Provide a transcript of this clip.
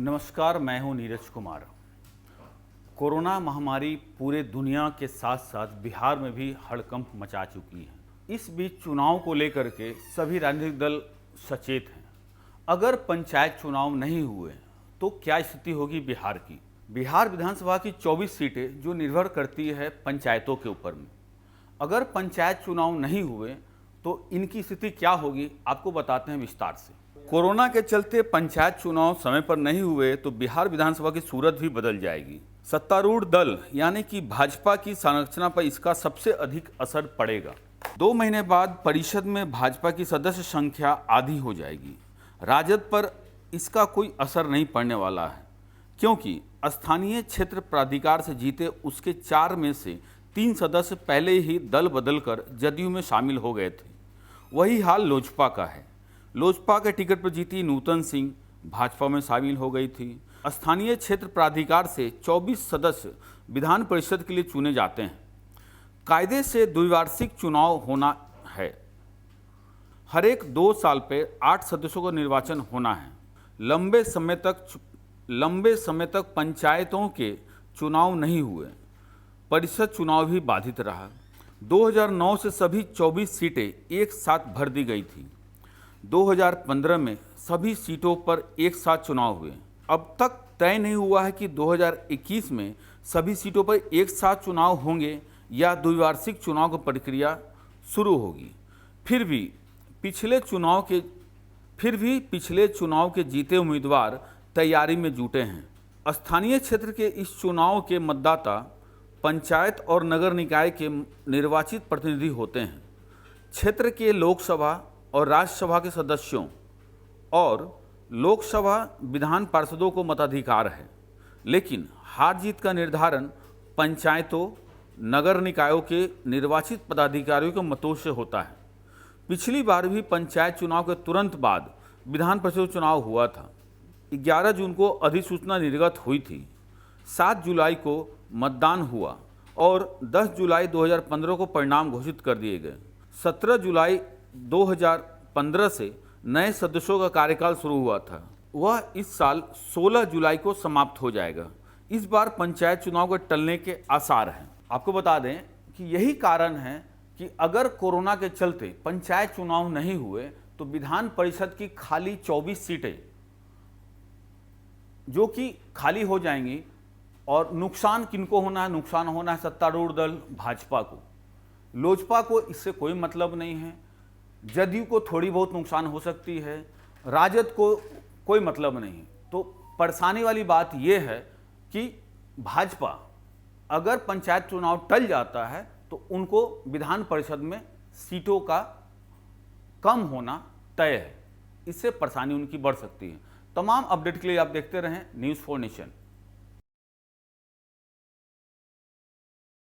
नमस्कार, मैं हूं नीरज कुमार। कोरोना महामारी पूरे दुनिया के साथ साथ बिहार में भी हड़कंप मचा चुकी है। इस बीच चुनाव को लेकर के सभी राजनीतिक दल सचेत हैं। अगर पंचायत चुनाव नहीं हुए तो क्या स्थिति होगी बिहार की। बिहार विधानसभा की 24 सीटें जो निर्भर करती है पंचायतों के ऊपर में। अगर पंचायत चुनाव नहीं हुए तो इनकी स्थिति क्या होगी, आपको बताते हैं विस्तार से। कोरोना के चलते पंचायत चुनाव समय पर नहीं हुए तो बिहार विधानसभा की सूरत भी बदल जाएगी। सत्तारूढ़ दल यानी कि भाजपा की संरचना पर इसका सबसे अधिक असर पड़ेगा। 2 महीने बाद परिषद में भाजपा की सदस्य संख्या आधी हो जाएगी। राजद पर इसका कोई असर नहीं पड़ने वाला है, क्योंकि स्थानीय क्षेत्र प्राधिकार से जीते उसके 4 में से 3 सदस्य पहले ही दल बदलकर जदयू में शामिल हो गए थे। वही हाल लोजपा का है। लोजपा के टिकट पर जीती नूतन सिंह भाजपा में शामिल हो गई थी। स्थानीय क्षेत्र प्राधिकार से 24 सदस्य विधान परिषद के लिए चुने जाते हैं। कायदे से द्विवार्षिक चुनाव होना है। हर एक 2 साल पर 8 सदस्यों का निर्वाचन होना है। लंबे समय तक पंचायतों के चुनाव नहीं हुए। परिषद चुनाव भी बाधित रहा। 2009 से सभी 24 सीटें एक साथ भर दी गई थी। 2015 में सभी सीटों पर एक साथ चुनाव हुए। अब तक तय नहीं हुआ है कि 2021 में सभी सीटों पर एक साथ चुनाव होंगे या द्विवार्षिक चुनाव की प्रक्रिया शुरू होगी। फिर भी पिछले चुनाव के जीते उम्मीदवार तैयारी में जुटे हैं। स्थानीय क्षेत्र के इस चुनाव के मतदाता पंचायत और नगर निकाय के निर्वाचित प्रतिनिधि होते हैं। क्षेत्र के लोकसभा और राज्यसभा के सदस्यों और लोकसभा विधान पार्षदों को मताधिकार है, लेकिन हार जीत का निर्धारण पंचायतों नगर निकायों के निर्वाचित पदाधिकारियों के मतों से होता है। पिछली बार भी पंचायत चुनाव के तुरंत बाद विधान परिषद चुनाव हुआ था। 11 जून को अधिसूचना निर्गत हुई थी। 7 जुलाई को मतदान हुआ और 10 जुलाई 2015 को परिणाम घोषित कर दिए गए। 17 जुलाई 2015 से नए सदस्यों का कार्यकाल शुरू हुआ था। वह इस साल 16 जुलाई को समाप्त हो जाएगा। इस बार पंचायत चुनाव के टलने के आसार हैं। आपको बता दें कि यही कारण है कि अगर कोरोना के चलते पंचायत चुनाव नहीं हुए तो विधान परिषद की खाली 24 सीटें जो कि खाली हो जाएंगी। और नुकसान किनको होना है? नुकसान होना है सत्तारूढ़ दल भाजपा को। लोजपा को इससे कोई मतलब नहीं है। जदयू को थोड़ी बहुत नुकसान हो सकती है। राजद को कोई मतलब नहीं। तो परेशानी वाली बात यह है कि भाजपा अगर पंचायत चुनाव टल जाता है तो उनको विधान परिषद में सीटों का कम होना तय है। इससे परेशानी उनकी बढ़ सकती है। तमाम अपडेट के लिए आप देखते रहें न्यूज़ 4 नेशन।